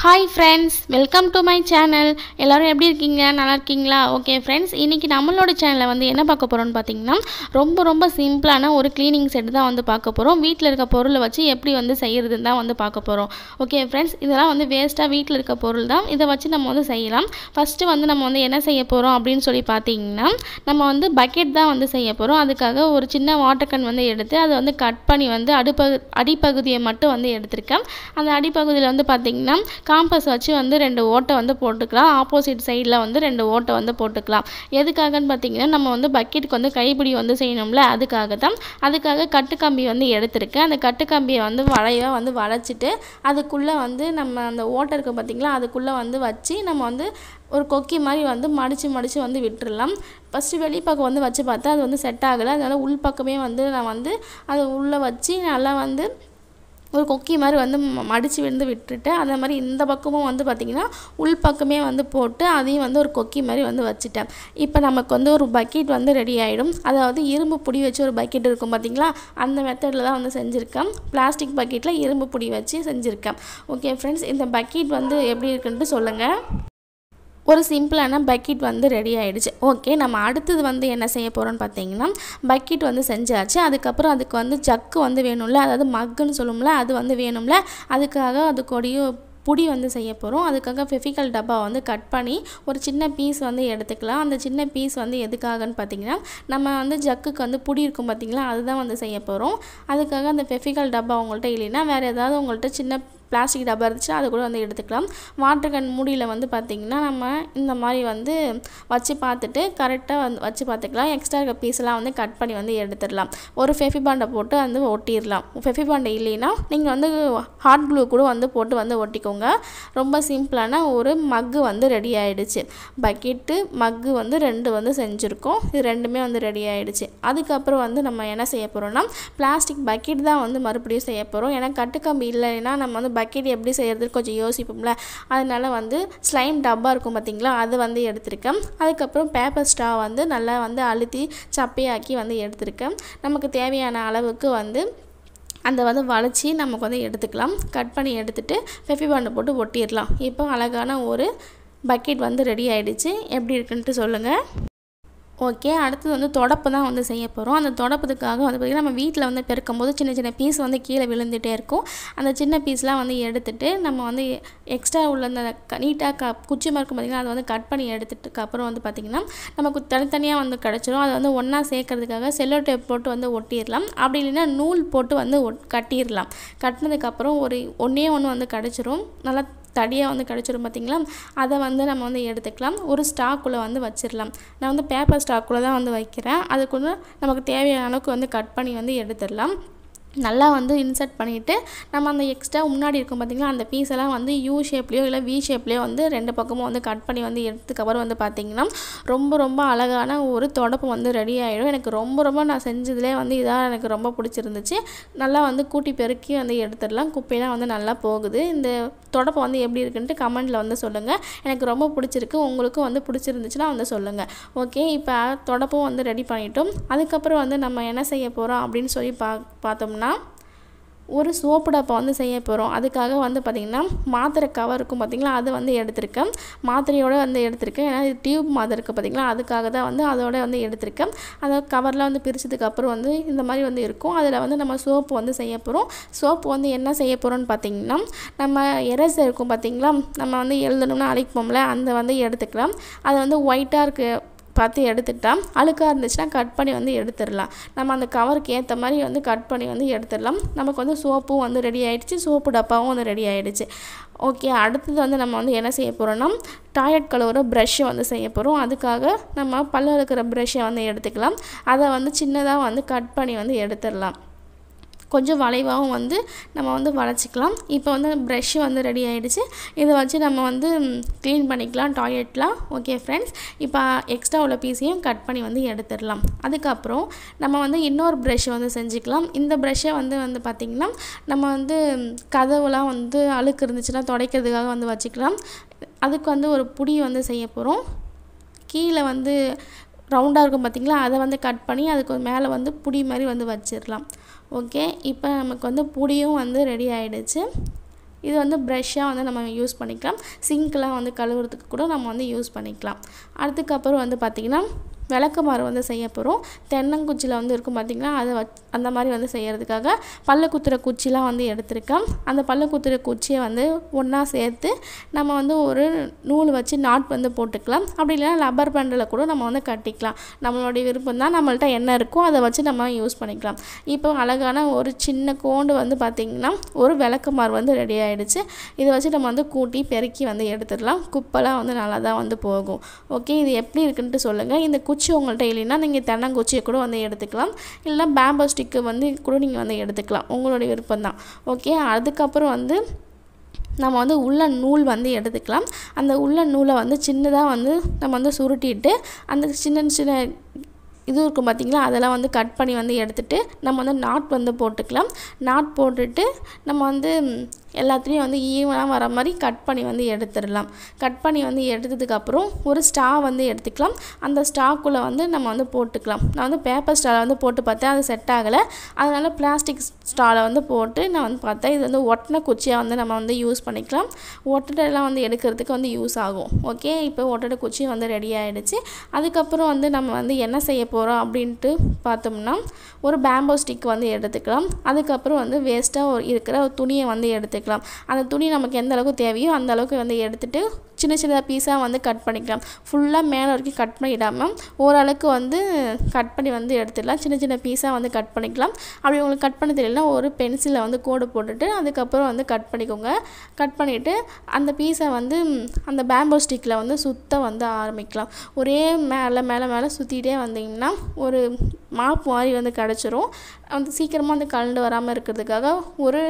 Hi friends, welcome to my channel. எல்லாரும் எப்படி இருக்கீங்க? நல்லா இருக்கீங்களா? ஓகே फ्रेंड्स, இன்னைக்கு நம்மளோட சேனல்ல வந்து என்ன பார்க்க போறோம்னு பாத்தீங்கன்னா ரொம்ப சிம்பிளான ஒரு க்ளீனிங் செட் தான் வந்து பார்க்க போறோம். வீட்ல இருக்க பொருளை வச்சு எப்படி வந்து செய்யறதுன்னு தான் வந்து பார்க்க போறோம். ஓகே फ्रेंड्स, இதெல்லாம் வந்து வேஸ்டா வீட்ல இருக்க பொருள் தான். இத வச்சு நம்ம வந்து செய்யலாம். ஃபர்ஸ்ட் வந்து நம்ம வந்து என்ன செய்ய போறோம் அப்படினு சொல்லி பாத்தீங்கன்னா நம்ம வந்து பக்கெட் தான் வந்து செய்ய போறோம். அதுக்காக ஒரு சின்ன வாட்டர் கேன் வந்து எடுத்து அதை வந்து கட் பண்ணி வந்து அடிப்பகுதியை மட்டும் வந்து எடுத்துர்க்கேன். அந்த அடிப்பகுதியில வந்து பாத்தீங்கன்னா காம்பஸ் வச்சு வந்து ரெண்டு ஓட்டை வந்து போட்டுக்கலாம். ஆப்போசிட் சைடில் வந்து ரெண்டு ஓட்டை வந்து போட்டுக்கலாம். எதுக்காகன்னு பார்த்தீங்கன்னா நம்ம வந்து பக்கெட்டுக்கு வந்து கைப்பிடி வந்து செய்யணும்ல, அதுக்காக கட்டுக்கம்பி வந்து எடுத்திருக்கேன். அந்த கட்டுக்கம்பியை வந்து வளைவாக வந்து வளைச்சிட்டு அதுக்குள்ளே வந்து நம்ம அந்த ஓட்டை இருக்குது பார்த்தீங்களா, அதுக்குள்ளே வந்து வச்சு நம்ம வந்து ஒரு கொக்கி மாதிரி வந்து மடித்து வந்து விட்டுடலாம். ஃபஸ்ட்டு வெளிப்பக்கம் வந்து வச்சு பார்த்தா அது வந்து செட் ஆகலை. அதனால் உள்பக்கமே வந்து நான் வந்து அதை உள்ளே வச்சு நல்லா வந்து ஒரு கொக்கி மாதிரி வந்து மடித்து வந்து விட்டுட்டு அந்த மாதிரி இந்த பக்கமும் வந்து பார்த்திங்கன்னா உள்பக்கமே வந்து போட்டு அதையும் வந்து ஒரு கொக்கி மாதிரி வந்து வச்சுட்டேன். இப்போ நமக்கு வந்து ஒரு பக்கெட் வந்து ரெடி ஆகிடும். அதாவது இரும்பு புடி வச்சு ஒரு பக்கெட் இருக்கும் பார்த்திங்களா, அந்த மெத்தடில் தான் வந்து செஞ்சுருக்கேன். பிளாஸ்டிக் பக்கெட்டில் இரும்பு புடி வச்சு செஞ்சுருக்கேன். ஓகே ஃப்ரெண்ட்ஸ், இந்த பக்கெட் வந்து எப்படி இருக்குன்ட்டு சொல்லுங்கள். ஒரு சிம்பிளான பக்கெட் வந்து ரெடி ஆகிடுச்சு. ஓகே, நம்ம அடுத்தது வந்து என்ன செய்ய போகிறோம்னு பார்த்தீங்கன்னா பக்கெட் வந்து செஞ்சாச்சு. அதுக்கப்புறம் அதுக்கு வந்து ஜக்கு வந்து வேணும்ல, அதாவது மக்குன்னு சொல்லும்ல, அது வந்து வேணும்ல. அதுக்காக அதுக்கூடைய புடி வந்து செய்ய போகிறோம். அதுக்காக ஃபெவிகால் டப்பா வந்து கட் பண்ணி ஒரு சின்ன பீஸ் வந்து எடுத்துக்கலாம். அந்த சின்ன பீஸ் வந்து எதுக்காகன்னு பார்த்தீங்கன்னா நம்ம வந்து ஜக்குக்கு வந்து புடி இருக்கும் பார்த்தீங்களா, அதுதான் வந்து செய்ய போகிறோம். அதுக்காக அந்த ஃபெவிகால் டப்பா உங்கள்கிட்ட இல்லைன்னா வேறு ஏதாவது உங்கள்கிட்ட சின்ன பிளாஸ்டிக் டப்பா இருந்துச்சுன்னா அது கூட வந்து எடுத்துக்கலாம். வாட்டர் கேன் மூடியில் வந்து பார்த்திங்கன்னா நம்ம இந்த மாதிரி வந்து வச்சு பார்த்துட்டு கரெக்டாக வந்து வச்சு பார்த்துக்கலாம். எக்ஸ்ட்ரா இருக்க பீஸெல்லாம் வந்து கட் பண்ணி வந்து எடுத்துடலாம். ஒரு ஃபெவிபாண்டை போட்டு வந்து ஒட்டிடலாம். ஃபெவிபாண்டை இல்லைன்னா நீங்கள் வந்து ஹாட் க்ளூ கூட வந்து போட்டு வந்து ஒட்டிக்கோங்க. ரொம்ப சிம்பிளான ஒரு மக்கு வந்து ரெடி ஆகிடுச்சு. பக்கெட்டு மக்கு வந்து ரெண்டு வந்து செஞ்சுருக்கோம். இது ரெண்டுமே வந்து ரெடி ஆகிடுச்சு. அதுக்கப்புறம் வந்து நம்ம என்ன செய்ய போகிறோம்னா பிளாஸ்டிக் பக்கெட் தான் வந்து மறுபடியும் செய்ய போகிறோம். ஏன்னா கட்டுக்கம்பி இல்லைன்னா நம்ம வந்து பக்கெட் எப்படி செய்கிறது கொஞ்சம் யோசிப்போம்ல. அதனால வந்து ஸ்லைம் டப்பா இருக்கும் பார்த்திங்களா, அது வந்து எடுத்திருக்கேன். அதுக்கப்புறம் பேப்பர் ஸ்ட்ரா வந்து நல்லா வந்து அழுத்தி சப்பையாக்கி வந்து எடுத்திருக்கேன். நமக்கு தேவையான அளவுக்கு வந்து அந்த வந்து வளைச்சி நமக்கு வந்து எடுத்துக்கலாம். கட் பண்ணி எடுத்துகிட்டு ஃபெவிபாண்டை போட்டு ஒட்டிடலாம். இப்போ அழகான ஒரு பக்கெட் வந்து ரெடி ஆகிடுச்சு. எப்படி இருக்குன்ட்டு சொல்லுங்கள். ஓகே, அடுத்தது வந்து தொடப்பு தான் வந்து செய்ய போகிறோம். அந்த தொடப்பத்துக்காக வந்து பார்த்திங்கன்னா நம்ம வீட்டில் வந்து பெருக்கும் போது சின்ன பீஸ் வந்து கீழே விழுந்துகிட்டே இருக்கும். அந்த சின்ன பீஸ்லாம் வந்து எடுத்துகிட்டு நம்ம வந்து எக்ஸ்ட்ரா உள்ள அந்த நீட்டாக குச்சி மாதிரி இருக்கும் பார்த்திங்கன்னா அதை வந்து கட் பண்ணி எடுத்துட்டுக்கு அப்புறம் வந்து பார்த்திங்கன்னா நமக்கு தனித்தனியாக வந்து கிடச்சிரும். அதை வந்து ஒன்றா சேர்க்கறதுக்காக செல்லோ டேப் போட்டு வந்து ஒட்டிடலாம். அப்படி இல்லைன்னா நூல் போட்டு வந்து கட்டிடலாம். கட்டினதுக்கப்புறம் ஒன்றே ஒன்று வந்து கிடச்சிரும். நல்லா தடியாக வந்து கிடச்சிரும் பார்த்திங்களா, அதை வந்து நம்ம வந்து எடுத்துக்கலாம். ஒரு ஸ்டாக்குள்ளே வந்து வச்சிடலாம். நான் வந்து பேப்பர் ஸ்டாக்குள்ளே தான் வந்து வைக்கிறேன். அதுக்குள்ளே நமக்கு தேவையான அளவுக்கு வந்து கட் பண்ணி வந்து எடுத்துடலாம். நல்லா வந்து இன்சர்ட் பண்ணிவிட்டு நம்ம அந்த எக்ஸ்ட்ரா முன்னாடி இருக்கும் பார்த்திங்களா அந்த பீஸெல்லாம் வந்து யூ ஷேப்லேயோ இல்லை வி ஷேப்லேயோ வந்து ரெண்டு பக்கமும் வந்து கட் பண்ணி வந்து எடுத்துக்கப்புறம் வந்து பார்த்திங்கன்னா ரொம்ப அழகான ஒரு தொடப்பு வந்து ரெடி ஆகிடும். எனக்கு ரொம்ப நான் செஞ்சதுலேயே வந்து இதாக எனக்கு ரொம்ப பிடிச்சிருந்துச்சு. நல்லா வந்து கூட்டி பெருக்கி வந்து எடுத்துடலாம். குப்பையெல்லாம் வந்து நல்லா போகுது. இந்த தொடப்பை வந்து எப்படி இருக்குன்ட்டு கமெண்டில் வந்து சொல்லுங்கள். எனக்கு ரொம்ப பிடிச்சிருக்கு. உங்களுக்கும் வந்து பிடிச்சிருந்துச்சுன்னா வந்து சொல்லுங்கள். ஓகே, இப்போ தொடப்பும் வந்து ரெடி பண்ணிட்டோம். அதுக்கப்புறம் வந்து நம்ம என்ன செய்ய போகிறோம் அப்படின்னு சொல்லி பார்த்தோம்னா ஒரு சோப்பு டப்பா வந்து செய்ய போகிறோம். அதுக்காக வந்து பார்த்திங்கன்னா மாத்திரை கவர் இருக்கும் பார்த்திங்களா, அது வந்து எடுத்திருக்கேன். மாத்திரையோடு வந்து எடுத்திருக்கேன். ஏன்னா இது டியூப் மாத்திரை இருக்குது பார்த்திங்களா, அதுக்காக தான் வந்து அதோட வந்து எடுத்திருக்கேன். அந்த கவர்லாம் வந்து பிரித்ததுக்கப்புறம் வந்து இந்த மாதிரி வந்து இருக்கும். அதில் வந்து நம்ம சோப்பு வந்து செய்ய போகிறோம். சோப்பு வந்து என்ன செய்ய போகிறோம்னு பார்த்திங்கன்னா நம்ம எரேசர் இருக்கும் பார்த்திங்களா, நம்ம வந்து எழுதணும்னா அழிப்போம்ல, அந்த வந்து எடுத்துக்கலாம். அது வந்து ஒயிட்டாக இருக்குது பார்த்து எடுத்துக்கிட்டால் அழுக்காக இருந்துச்சுன்னா கட் பண்ணி வந்து எடுத்துடலாம். நம்ம அந்த கவருக்கு ஏற்ற மாதிரி வந்து கட் பண்ணி வந்து எடுத்துடலாம். நமக்கு வந்து சோப்பும் வந்து ரெடி ஆகிடுச்சு, சோப்பு டப்பாவும் வந்து ரெடி ஆகிடுச்சு. ஓகே, அடுத்தது வந்து நம்ம வந்து என்ன செய்ய போகிறோம்னா டாய்லெட் கழுவுற ப்ரஷ்ஷை வந்து செய்ய போகிறோம். அதுக்காக நம்ம பல்ல இருக்கிற ப்ரஷ்ஷை வந்து எடுத்துக்கலாம். அதை வந்து சின்னதாக வந்து கட் பண்ணி வந்து எடுத்துடலாம். கொஞ்சம் வளைவாகவும் வந்து நம்ம வந்து வளைச்சிக்கலாம். இப்போ வந்து ப்ரஷ்ஷு வந்து ரெடி ஆகிடுச்சு. இதை வச்சு நம்ம வந்து க்ளீன் பண்ணிக்கலாம் டாய்லெட்லாம். ஓகே ஃப்ரெண்ட்ஸ், இப்போ எக்ஸ்ட்ரா உள்ள பீஸையும் கட் பண்ணி வந்து எடுத்துடலாம். அதுக்கப்புறம் நம்ம வந்து இன்னொரு ப்ரஷ் வந்து செஞ்சுக்கலாம். இந்த ப்ரஷ்ஷை வந்து பார்த்திங்கன்னா நம்ம வந்து கதவுலாம் வந்து அழுக்கு இருந்துச்சுன்னா துடைக்கிறதுக்காக வந்து வச்சுக்கலாம். அதுக்கு வந்து ஒரு புடி வந்து செய்ய போகிறோம். கீழே வந்து ரவுண்டாக இருக்கும் பார்த்திங்களா, அதை வந்து கட் பண்ணி அதுக்கு மேலே வந்து புடி மாதிரி வந்து வச்சிடலாம். ஓகே, இப்போ நமக்கு வந்து புடியும் வந்து ரெடி ஆகிடுச்சு. இது வந்து ப்ரஷ்ஷாக வந்து நம்ம யூஸ் பண்ணிக்கலாம். சிங்க்லாம் வந்து கழுவுறதுக்கு கூட நம்ம வந்து யூஸ் பண்ணிக்கலாம். அதுக்கப்புறம் வந்து பார்த்திங்கன்னா விளக்குமாறு வந்து செய்ய போகிறோம். தென்னங்குச்சியில் வந்து இருக்கும் பார்த்திங்கன்னா அதை அந்த மாதிரி வந்து செய்கிறதுக்காக பல்லு குத்துற குச்சிலாம் வந்து எடுத்திருக்கேன். அந்த பல்லு குத்துற குச்சியை வந்து ஒன்றா சேர்த்து நம்ம வந்து ஒரு நூல் வச்சு நாட் வந்து போட்டுக்கலாம். அப்படி இல்லைனா ரப்பர் பேண்டில் கூட நம்ம வந்து கட்டிக்கலாம். நம்மளுடைய விருப்பம் தான். நம்மள்ட்ட என்ன இருக்கோ அதை வச்சு நம்ம யூஸ் பண்ணிக்கலாம். இப்போ அழகான ஒரு சின்ன கோண்டு வந்து பார்த்திங்கன்னா ஒரு விளக்குமாறு வந்து ரெடி ஆகிடுச்சு. இதை வச்சு நம்ம வந்து கூட்டி பெருக்கி வந்து எடுத்துடலாம். குப்பைலாம் வந்து நல்லா தான் வந்து போகும். ஓகே, இது எப்படி இருக்குன்ட்டு சொல்லுங்கள். இந்த குச்சி உங்கள்கிட்ட இல்லைன்னா நீங்கள் தென்னங்குச்சியை கூட வந்து எடுத்துக்கலாம். இல்லைனா பேம்போ ஸ்டிக்கு வந்து கூட நீங்கள் வந்து எடுத்துக்கலாம். உங்களுடைய விருப்பம் தான். ஓகே, அதுக்கப்புறம் வந்து நம்ம வந்து உள்ள நூல் வந்து எடுத்துக்கலாம். அந்த உள்ள நூலை வந்து சின்னதாக வந்து நம்ம வந்து சுருட்டிட்டு அந்த சின்ன சின்ன இது இருக்கும் பார்த்திங்களா, அதெல்லாம் வந்து கட் பண்ணி வந்து எடுத்துகிட்டு நம்ம வந்து நாட் வந்து போட்டுக்கலாம். நாட் போட்டுட்டு நம்ம வந்து எல்லாத்துலேயும் வந்து ஈவனாக வர மாதிரி கட் பண்ணி வந்து எடுத்துடலாம். கட் பண்ணி வந்து எடுத்ததுக்கப்புறம் ஒரு ஸ்ட்ரா வந்து எடுத்துக்கலாம். அந்த ஸ்ட்ராக்குள்ளே வந்து நம்ம வந்து போட்டுக்கலாம். நான் வந்து பேப்பர் ஸ்ட்ராவில் வந்து போட்டு பார்த்தேன், அது செட் ஆகலை. அதனால் பிளாஸ்டிக் ஸ்ட்ராவில் வந்து போட்டு நான் வந்து பார்த்தேன். இது வந்து ஒட்டின குச்சியாக வந்து நம்ம வந்து யூஸ் பண்ணிக்கலாம். ஒட்டடைலாம் வந்து எடுக்கிறதுக்கு வந்து யூஸ் ஆகும். ஓகே, இப்போ ஒட்டடை குச்சி வந்து ரெடி ஆகிடுச்சு. அதுக்கப்புறம் வந்து நம்ம வந்து என்ன செய்ய போகிறோம் அப்படின்ட்டு பார்த்தோம்னா ஒரு பேம்போ ஸ்டிக் வந்து எடுத்துக்கலாம். அதுக்கப்புறம் வந்து வேஸ்ட்டாக இருக்கிற ஒரு துணியை வந்து எடுத்துக்கலாம். அந்த துணி நமக்கு எந்த அளவுக்கு தேவையோ அந்த அளவுக்கு வந்து எடுத்துகிட்டு சின்ன சின்ன பீஸாக வந்து கட் பண்ணிக்கலாம். ஃபுல்லாக மேலே வரைக்கும் கட் பண்ணிடாமல் ஓரளவுக்கு வந்து கட் பண்ணி வந்து எடுத்துடலாம். சின்ன சின்ன பீஸாக வந்து கட் பண்ணிக்கலாம். அப்படி உங்களுக்கு கட் பண்ண தெரியலனா ஒரு பென்சிலில் வந்து கோடு போட்டுட்டு அதுக்கப்புறம் வந்து கட் பண்ணிக்கோங்க. கட் பண்ணிவிட்டு அந்த பீஸை வந்து அந்த பேம்போ ஸ்டிக்கில் வந்து சுத்த வந்து ஆரம்பிக்கலாம். ஒரே மேலே மேலே மேலே சுற்றிகிட்டே வந்தீங்கன்னா ஒரு மாப் மாதிரி வந்து கிடச்சிரும். வந்து சீக்கிரமாக வந்து கலண்டு வராமல் இருக்கிறதுக்காக ஒரு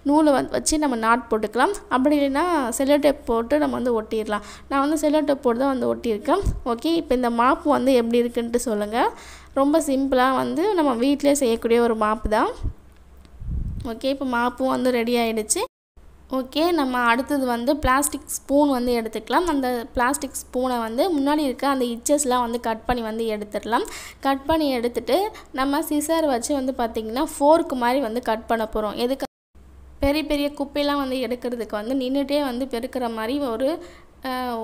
நூலை வச்சு நம்ம நாட் போட்டுக்கலாம். அப்படி இல்லைன்னா செல்லோ டேப் போட்டு நம்ம வந்து ஒட்டிடலாம். நான் வந்து செல்லோ டேப் போட்டு தான் வந்து ஒட்டியிருக்கேன். ஓகே, இப்போ இந்த மாப்பு வந்து எப்படி இருக்குன்ட்டு சொல்லுங்கள். ரொம்ப சிம்பிளாக வந்து நம்ம வீட்டிலே செய்யக்கூடிய ஒரு மாப்பு தான். ஓகே, இப்போ மாப்பும் வந்து ரெடி ஆகிடுச்சு. ஓகே, நம்ம அடுத்தது வந்து பிளாஸ்டிக் ஸ்பூன் வந்து எடுத்துக்கலாம். அந்த பிளாஸ்டிக் ஸ்பூனை வந்து முன்னாடி இருக்க அந்த இச்சஸ்லாம் வந்து கட் பண்ணி வந்து எடுத்துடலாம். கட் பண்ணி எடுத்துகிட்டு நம்ம சிசர் வச்சு வந்து பார்த்திங்கன்னா ஃபோர்க்கு மாதிரி வந்து கட் பண்ண போகிறோம். எதுக்கு பெரிய பெரிய குப்பையெல்லாம் வந்து எடுக்கிறதுக்கு வந்து நின்றுட்டே வந்து பெருக்கிற மாதிரி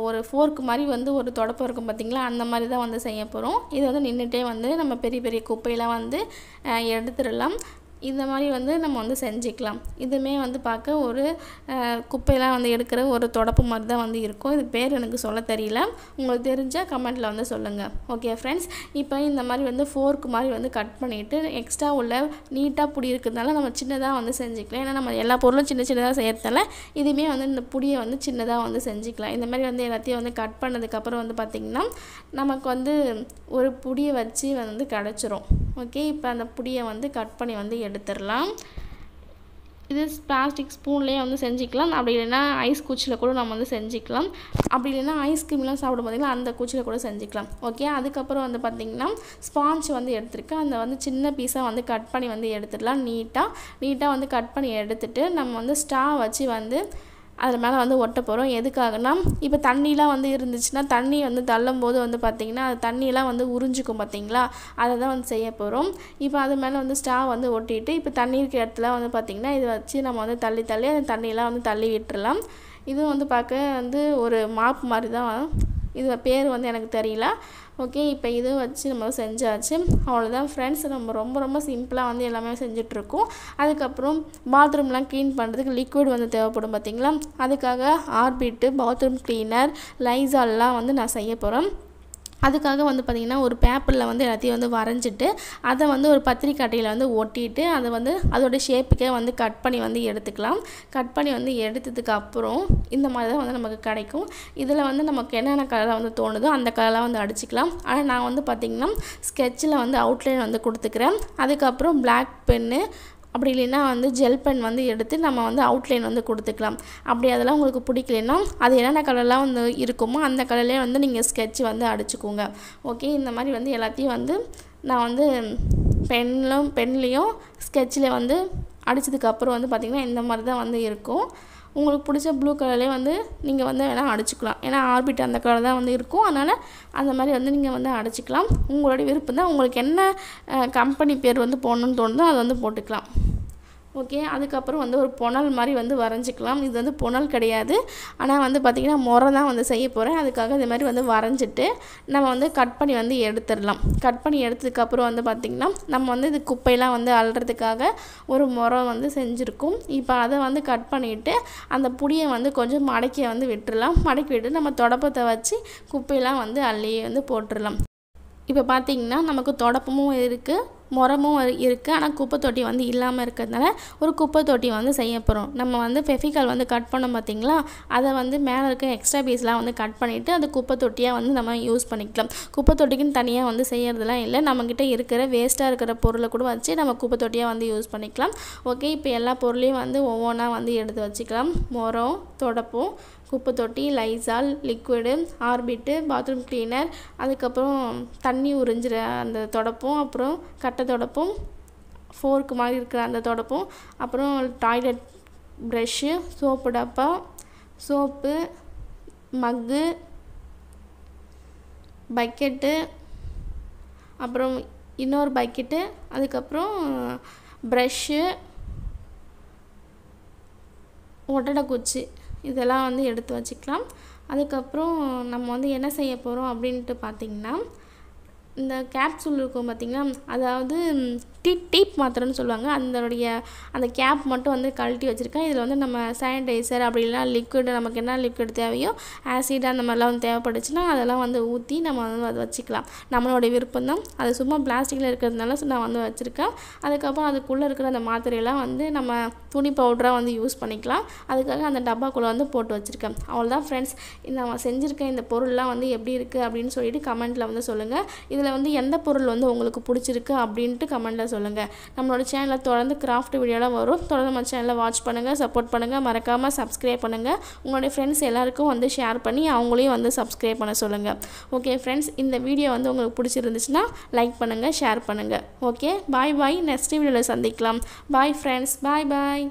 ஒரு ஃபோர்க்கு மாதிரி வந்து ஒரு தொடப்பம் இருக்கும் பார்த்திங்களா, அந்த மாதிரி தான் வந்து செய்ய போகிறோம். இது வந்து நின்றுட்டே வந்து நம்ம பெரிய பெரிய குப்பையெல்லாம் வந்து எடுத்துடலாம். இந்த மாதிரி வந்து நம்ம வந்து செஞ்சுக்கலாம். இதுவுமே வந்து பார்க்க ஒரு குப்பையெல்லாம் வந்து எடுக்கிற ஒரு தொடப்பு மாதிரி தான் வந்து இருக்கும். இது பேர் எனக்கு சொல்ல தெரியல. உங்களுக்கு தெரிஞ்சால் கமெண்ட்டில் வந்து சொல்லுங்கள். ஓகே ஃப்ரெண்ட்ஸ், இப்போ இந்த மாதிரி வந்து ஃபோர்க்கு மாதிரி வந்து கட் பண்ணிவிட்டு எக்ஸ்ட்ரா உள்ள நீட்டாக புடி இருக்கிறதுனால நம்ம சின்னதாக வந்து செஞ்சுக்கலாம். ஏன்னா நம்ம எல்லா பொருளும் சின்ன சின்னதாக செய்யறதால இதுவுமே வந்து இந்த புடியை வந்து சின்னதாக வந்து செஞ்சுக்கலாம். இந்த மாதிரி வந்து எல்லாத்தையும் வந்து கட் பண்ணதுக்கப்புறம் வந்து பார்த்திங்கன்னா நமக்கு வந்து ஒரு புடியை வச்சு வந்து கிடச்சிரும். ஓகே, இப்போ அந்த புடியை வந்து கட் பண்ணி வந்து எடுத்துடலாம். இது பிளாஸ்டிக் ஸ்பூன்லேயே வந்து செஞ்சுக்கலாம். அப்படி இல்லைன்னா ஐஸ் குச்சியில் கூட நம்ம வந்து செஞ்சுக்கலாம். அப்படி இல்லைன்னா ஐஸ்கிரீம்லாம் சாப்பிடும் பார்த்திங்கன்னா அந்த குச்சியில் கூட செஞ்சுக்கலாம். ஓகே, அதுக்கப்புறம் வந்து பார்த்திங்கன்னா ஸ்பாஞ்ச் வந்து எடுத்துருக்கேன். அந்த வந்து சின்ன பீஸாக வந்து கட் பண்ணி வந்து எடுத்துடலாம். நீட்டாக வந்து கட் பண்ணி எடுத்துகிட்டு நம்ம வந்து ஸ்ட்ரா வச்சு வந்து அதில் மேலே வந்து ஒட்ட போகிறோம். எதுக்காகனா இப்போ தண்ணிலாம் வந்து இருந்துச்சுன்னா தண்ணி வந்து தள்ளும் போது வந்து பார்த்திங்கன்னா அது தண்ணியெலாம் வந்து உறிஞ்சிக்கும் பார்த்திங்களா, அதை தான் வந்து செய்ய போகிறோம். இப்போ அது மேலே வந்து ஸ்ட்ரா வந்து ஒட்டிட்டு இப்போ தண்ணி இருக்கிற இடத்துல வந்து பார்த்திங்கன்னா இதை வச்சு நம்ம வந்து தள்ளி அந்த தண்ணியெலாம் வந்து தள்ளி விட்டுறலாம். இதுவும் வந்து பார்க்க வந்து ஒரு மாப் மாதிரி தான். இது பேர் வந்து எனக்கு தெரியல. ஓகே, இப்போ இதை வச்சு நம்ம செஞ்சாச்சு. அவ்வளோதான் ஃப்ரெண்ட்ஸ், நம்ம ரொம்ப சிம்பிளாக வந்து எல்லாமே செஞ்சிட்ருக்கோம். அதுக்கப்புறம் பாத்ரூம்லாம் க்ளீன் பண்ணுறதுக்கு லிக்விட் வந்து தேவைப்படும் பார்த்திங்களா, அதுக்காக ஆர்பிட்டு, பாத்ரூம் க்ளீனர், லைசால்லாம் வந்து நான் செய்ய போகிறேன். அதுக்காக வந்து பார்த்திங்கன்னா ஒரு பேப்பரில் வந்து எல்லாத்தையும் வந்து வரைஞ்சிட்டு அதை வந்து ஒரு பத்திரிக்கை அட்டையில் வந்து ஒட்டிட்டு அதை வந்து அதோடய ஷேப்புக்கே வந்து கட் பண்ணி வந்து எடுத்துக்கலாம். கட் பண்ணி வந்து எடுத்ததுக்கு அப்புறம் இந்த மாதிரி தான் வந்து நமக்கு கிடைக்கும். இதில் வந்து நமக்கு என்னென்ன கலராக வந்து தோணுதோ அந்த கலராக வந்து அடிச்சுக்கலாம். ஆனால் நான் வந்து பார்த்திங்கன்னா ஸ்கெட்சில் வந்து அவுட்லைன் வந்து கொடுத்துக்கிறேன். அதுக்கப்புறம் பிளாக் பென்னு அப்படி இல்லைன்னா வந்து ஜெல் பென் வந்து எடுத்து நம்ம வந்து அவுட்லைன் வந்து கொடுத்துக்கலாம். அப்படி அதெல்லாம் உங்களுக்கு பிடிக்கலன்னா அது என்னென்ன கலர்லாம் வந்து இருக்குமோ அந்த கலர்லேயே வந்து நீங்கள் ஸ்கெட்ச் வந்து அடிச்சுக்கோங்க. ஓகே, இந்த மாதிரி வந்து எல்லாத்தையும் வந்து நான் வந்து பென்லேயும் ஸ்கெட்சில் வந்து அடித்ததுக்கப்புறம் வந்து பார்த்திங்கன்னா இந்த மாதிரி தான் வந்து இருக்கும். உங்களுக்கு பிடிச்ச ப்ளூ கலர்லேயே வந்து நீங்கள் வந்து வேணால் அடிச்சுக்கலாம். ஏன்னா ஆர்பிட் அந்த கலர் தான் வந்து இருக்கும். அதனால் அந்த மாதிரி வந்து நீங்கள் வந்து அடிச்சுக்கலாம். உங்களுடைய விருப்பம் தான். உங்களுக்கு என்ன கம்பெனி பேர் வந்து போடணுன்னு தோணுதோ அதை வந்து போட்டுக்கலாம். ஓகே, அதுக்கப்புறம் வந்து ஒரு புனல் மாதிரி வந்து வரைஞ்சிக்கலாம். இது வந்து புனல் கிடையாது, ஆனால் வந்து பார்த்திங்கன்னா முறை தான் வந்து செய்ய போகிறேன். அதுக்காக இது மாதிரி வந்து வரைஞ்சிட்டு நம்ம வந்து கட் பண்ணி வந்து எடுத்துடலாம். கட் பண்ணி எடுத்ததுக்கப்புறம் வந்து பார்த்திங்கன்னா நம்ம வந்து இது குப்பையெல்லாம் வந்து அள்ளுறதுக்காக ஒரு முறை வந்து செஞ்சுருக்கோம். இப்போ அதை வந்து கட் பண்ணிவிட்டு அந்த புடியை வந்து கொஞ்சம் மடக்கி வந்து விட்டுடலாம். மடக்கி விட்டு நம்ம தொடப்பத்தை வச்சு குப்பையெல்லாம் வந்து அள்ளி வந்து போட்டுடலாம். இப்போ பார்த்திங்கன்னா நமக்கு தொடப்பமும் இருக்குது, முறமும் இருக்குது, ஆனால் குப்பை தொட்டி வந்து இல்லாமல் இருக்கிறதுனால ஒரு குப்பை தொட்டி வந்து செய்ய போகிறோம். நம்ம வந்து ஃபெவிகால் வந்து கட் பண்ணோம் பார்த்திங்களா, அதை வந்து மேலே இருக்க எக்ஸ்ட்ரா பீஸ்லாம் வந்து கட் பண்ணிவிட்டு அந்த குப்பை தொட்டியாக வந்து நம்ம யூஸ் பண்ணிக்கலாம். குப்பை தொட்டிக்குன்னு தனியாக வந்து செய்கிறதுலாம் இல்லை, நம்மக்கிட்ட இருக்கிற வேஸ்ட்டாக இருக்கிற பொருளை கூட வச்சு நம்ம குப்பை தொட்டியாக வந்து யூஸ் பண்ணிக்கலாம். ஓகே, இப்போ எல்லா பொருளையும் வந்து ஒவ்வொன்றா வந்து எடுத்து வச்சுக்கலாம். முறம், தொடப்பம், குப்பை தொட்டி, Lysol liquid, orbit, bathroom cleaner, அதுக்கப்புறம் தண்ணி உறிஞ்சிற அந்த தொடப்பம், அப்புறம் கட்டை தொடப்பம், ஃபோர்க்கு மாதிரி இருக்கிற அந்த தொடப்பம், அப்புறம் டாய்லெட் ப்ரஷ்ஷு, சோப்பு டப்பா, சோப்பு, மக்கு, பக்கெட்டு, அப்புறம் இன்னொரு பக்கெட்டு, அதுக்கப்புறம் ப்ரஷ்ஷு, ஒட்டடை குச்சி, இதெல்லாம் வந்து எடுத்து வச்சுக்கலாம். அதுக்கப்புறம் நம்ம வந்து என்ன செய்ய போகிறோம் அப்படின்ட்டு பார்த்திங்கன்னா, இந்த கேப்சூல் இருக்கும் பார்த்திங்களா, அதாவது டீப் மாத்திரைன்னு சொல்லுவாங்க, அந்த கேப் மட்டும் வந்து கழட்டி வச்சுருக்கேன். இதில் வந்து நம்ம சானிடைசர் அப்படி இல்லைனா லிக்விடு, நமக்கு என்ன லிக்விட் தேவையோ ஆசிட் அந்த மாதிரிலாம் வந்து தேவைப்பட்டுச்சுன்னா அதெல்லாம் வந்து ஊற்றி நம்ம வந்து அதை வச்சுக்கலாம். நம்மளோடைய விருப்பம் தான். அது சும்மா பிளாஸ்டிக்கில் இருக்கிறதுனால நான் வந்து வச்சுருக்கேன். அதுக்கப்புறம் அதுக்குள்ளே இருக்கிற அந்த மாத்திரையெல்லாம் வந்து நம்ம துணி பவுடராக வந்து யூஸ் பண்ணிக்கலாம். அதுக்காக அந்த டப்பாக்குள்ளே வந்து போட்டு வச்சுருக்கேன். அவ்வளோதான் ஃப்ரெண்ட்ஸ். நான் செஞ்சுருக்கேன் இந்த பொருள்லாம் வந்து எப்படி இருக்குது அப்படின்னு சொல்லிட்டு கமெண்ட்டில் வந்து சொல்லுங்கள். இதில் வந்து எந்த பொருள் வந்து உங்களுக்கு பிடிச்சிருக்கு அப்படின்ட்டு கமெண்ட்டில் சொல்லுங்கள். நம்மளோட சேனலில் தொடர்ந்து கிராஃப்ட் வீடியோலாம் வரும். தொடர்ந்து நம்ம சேனலில் வாட்ச் பண்ணுங்கள், சப்போர்ட் பண்ணுங்கள், மறக்காமல் சப்ஸ்கிரைப் பண்ணுங்கள். உங்களுடைய ஃப்ரெண்ட்ஸ் எல்லாருக்கும் வந்து ஷேர் பண்ணி அவங்களையும் வந்து சப்ஸ்கிரைப் பண்ண சொல்லுங்கள். ஓகே ஃப்ரெண்ட்ஸ், இந்த வீடியோ வந்து உங்களுக்கு பிடிச்சிருந்துச்சுன்னா லைக் பண்ணுங்கள், ஷேர் பண்ணுங்கள். ஓகே, பாய் பாய். நெக்ஸ்ட் வீடியோவில் சந்திக்கலாம். பாய் ஃப்ரெண்ட்ஸ், பாய் பாய்.